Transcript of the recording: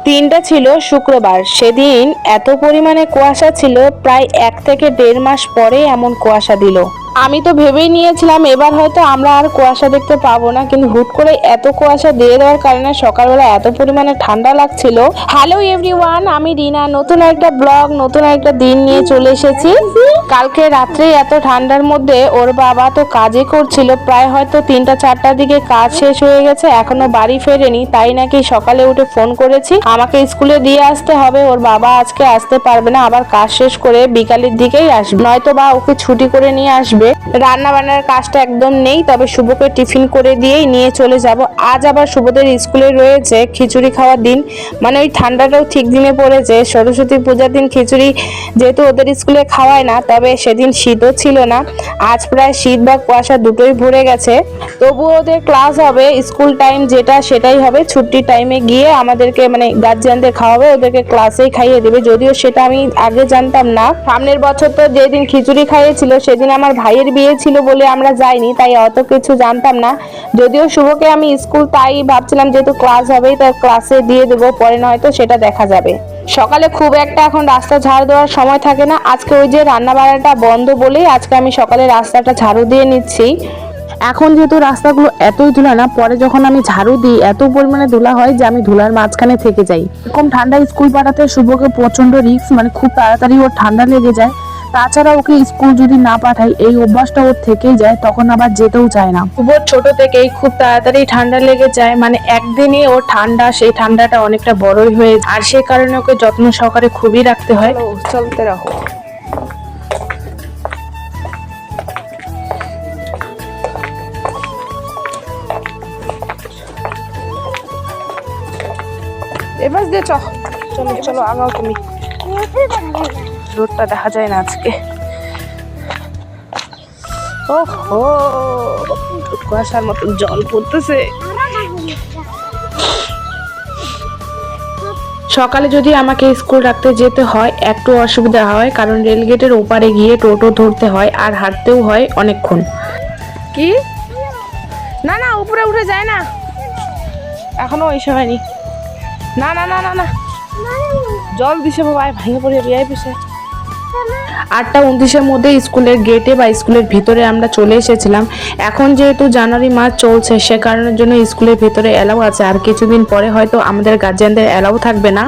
দিনটা ছিল শুক্রবার। সেদিন এত পরিমাণে কুয়াশা ছিল, প্রায় 1 থেকে 1.5 মাস পরে এমন কুয়াশা দিল। আমি তো ভেবেই নিয়েছিলাম এবার হয়তো আমরা আর কুয়াশা দেখতে পাবো না, কিন্তু হুট করে এত কুয়াশা দিয়ে দেওয়ার কারণে সকালবেলা এত পরিমাণে ঠান্ডা লাগছিল। হ্যালো এভরিওয়ান, আমি রিনা, নতুন একটা ব্লগ, নতুন একটা দিন নিয়ে চলে এসেছি। কালকে রাত্রে এত ঠান্ডার মধ্যে ওর বাবা তো কাজই করছিল, প্রায় হয়তো 3টা-4টার দিকে কাজ শেষ হয়ে গেছে, এখনো বাড়ি ফেরেনি। তাই নাকি সকালে উঠে ফোন করেছি আমাকে স্কুলে দিয়ে আসতে হবে, ওর বাবা আজকে আসতে পারবে না, আবার কাজ শেষ করে বিকালের দিকেই আসবে, নয়তো বা ওকে ছুটি করে নিয়ে আসবে। রান্না বান্নার কাজটা একদম নেই, তবে শুভকে টিফিন করে দিয়েই নিয়ে চলে যাব। আজ আবার শুভদের স্কুলে রয়েছে খিচুড়ি খাওয়ার দিন, মানে ওই ঠান্ডাটাও ঠিক দিনে পড়েছে। সরস্বতী পূজার দিন খিচুড়ি যেহেতু ওদের স্কুলে খাওয়ায় না, তবে সেদিন শীতও ছিল না। আজ প্রায় শীত বা কুয়াশা দুটোই ভরে গেছে, তবুও ওদের ক্লাস হবে, স্কুল টাইম যেটা সেটাই হবে। ছুটির টাইমে গিয়ে আমাদেরকে মানে গার্জিয়ানদের খাওয়াবে, ওদেরকে ক্লাসেই খাইয়ে দেবে, যদিও সেটা আমি আগে জানতাম না। সামনের বছর তো যেদিন খিচুড়ি খাইয়েছিল সেদিন আমার ভাইয়ের বিয়ে ছিল বলে আমরা যাইনি, তাই অত কিছু জানতাম না। যদিও শুভকে আমি স্কুল তাই ভাবছিলাম যেহেতু ক্লাস হবেই তার ক্লাসে দিয়ে দেবো, পরে নয়তো সেটা দেখা যাবে। সকালে খুব একটা এখন রাস্তা ঝাড়ু দেওয়ার সময় থাকে না, আজকে ওই যে রান্না বান্নাটা বন্ধ বলেই আজকে আমি সকালে রাস্তাটা ঝাড়ু দিয়ে নিচ্ছি। এখন যেহেতু রাস্তাগুলো এতই ধুলা না, পরে যখন আমি ঝাড়ু দিই এত পরিমাণে ধুলা হয় যে আমি ধুলার মাঝখানে থেকে যাই। এরকম ঠান্ডা স্কুল পাঠাতে শুভকে প্রচন্ড রিস্ক, মানে খুব তাড়াতাড়ি ওর ঠান্ডা লেগে যায়। তাছাড়া ওকে স্কুল যদি না পাঠাই এই অভ্যাসটা ওর থেকেই যায়, তখন আবার যেতেও চায় না। শুভর ছোট থেকেই খুব তাড়াতাড়ি ঠান্ডা লেগে যায়, মানে একদিনই ওর ঠান্ডা, সেই ঠান্ডাটা অনেকটা বড়ই হয়ে যায়, আর সেই কারণে ওকে যত্ন সহকারে খুবই রাখতে হয়। চলতে রাখো। এবার দিয়ে চলো চলো আগাও তুমি, রোডটা দেখা যায় না আজকে। ওহো, কুয়াশার মতো জল পড়তেছে। সকালে যদি আমাকে স্কুল রাখতে যেতে হয় একটু অসুবিধা হয়, কারণ রেলগেটের ওপারে গিয়ে টোটো ধরতে হয় আর হাঁটতেও হয় অনেকক্ষণ। কি না না, উপরে উঠে যায় না, এখনো ওই হয়নি। না না না না না, জল দিছে বাবা, ভাঙে পড়ে বিয়াই পিছে। 8টা 29-এর মধ্যে স্কুলের গেটে বা স্কুলের ভিতরে আমরা চলে এসেছিলাম। এখন যেহেতু জানুয়ারি মাস চলছে সে কারণের জন্য স্কুলের ভিতরে এলাও আছে, আর কিছুদিন পরে হয়তো আমাদের গার্জিয়ানদের এলাও থাকবে না।